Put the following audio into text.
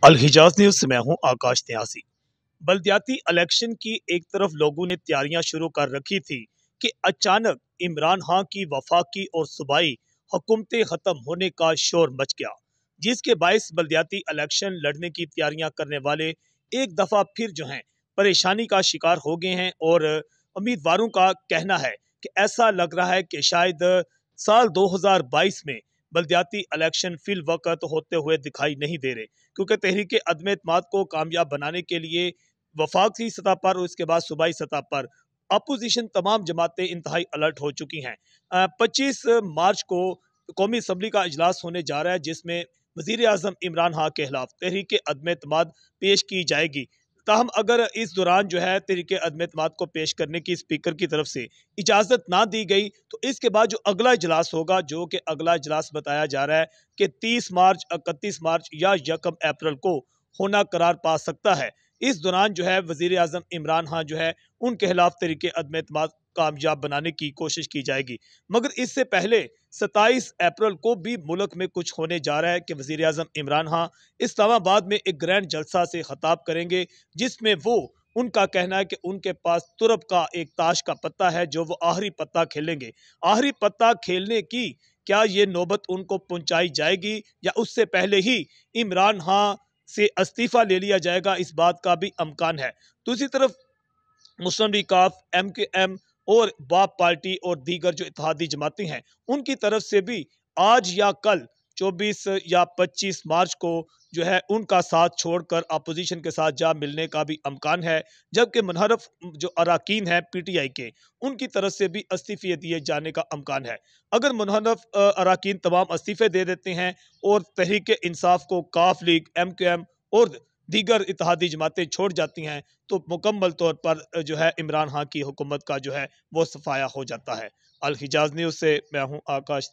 الحجاز news से मैं हूं आकाश न्यासी। बल्दियाती इलेक्शन की एक तरफ लोगों ने तैयारियां शुरू कर रखी थी कि अचानक इमरान खान की वफाकी और सूबाई हुकूमतें खत्म होने का शोर मच गया, जिसके बायस बल्दियाती इलेक्शन लड़ने की तैयारियां करने वाले एक दफा फिर जो हैं परेशानी का शिकार हो गए हैं। और उम्मीदवारों का कहना है कि ऐसा लग रहा है कि शायद साल 2022 में बल्दियाती इलेक्शन फिल वक्त होते हुए दिखाई नहीं दे रहे, क्योंकि तहरीक अदम एतमाद को कामयाब बनाने के लिए वफाकी सतह पर और उसके बाद सूबाई सतह पर अपोजिशन तमाम जमातें इंतहाई अलर्ट हो चुकी हैं। 25 मार्च को कौमी असम्बली का इजलास होने जा रहा है, जिसमें वजीर आजम इमरान खान के खिलाफ तहरीक अदम एतमाद पेश की जाएगी। ताहम अगर इस दौरान जो है तहरीक अदम एतमाद को पेश करने की स्पीकर की तरफ से इजाज़त ना दी गई, तो इसके बाद जो अगला इजलास होगा, जो कि अगला इजलास बताया जा रहा है कि 30 मार्च, 31 मार्च या 1 अप्रैल को होना करार पा सकता है। इस दौरान जो है वजीर आजम इमरान खान जो है उनके खिलाफ तहरीक अदम एतमाद कामयाब बनाने की कोशिश की जाएगी। मगर इससे पहले 27 अप्रैल को भी मुल्क में कुछ होने जा रहा है कि वजीर आजम इमरान खान इस्लामाबाद में एक ग्रैंड जलसा से खिताब करेंगे, जिसमें वो उनका कहना है कि उनके पास तुरब का एक ताश का पत्ता है जो वो आखिरी पत्ता खेलेंगे। आखिरी पत्ता खेलने की क्या ये नौबत उनको पहुंचाई जाएगी या उससे पहले ही इमरान खान से इस्तीफा ले लिया जाएगा, इस बात का भी अमकान है। दूसरी तरफ मुस्लिम लीग काफ, MKM और बाप पार्टी और दीगर जो इत्तेहादी जमातें हैं, उनकी तरफ से भी आज या कल 24 या 25 मार्च को जो है उनका साथ छोड़कर अपोजिशन के साथ जा मिलने का भी अमकान है। जबकि मुनहरफ जो अराकीन हैं PTI के, उनकी तरफ से भी इस्तीफे दिए जाने का अमकान है। अगर मुनहरफ अराकीन तमाम इस्तीफे दे देते हैं और तहरीक इंसाफ को काफ लीग, MKM और दीगर इत्तेहादी जमातें छोड़ जाती हैं, तो मुकम्मल तौर पर जो है इमरान खान की हुकूमत का जो है वो सफाया हो जाता है। अल हिजाज न्यूज़ से मैं हूँ आकाश।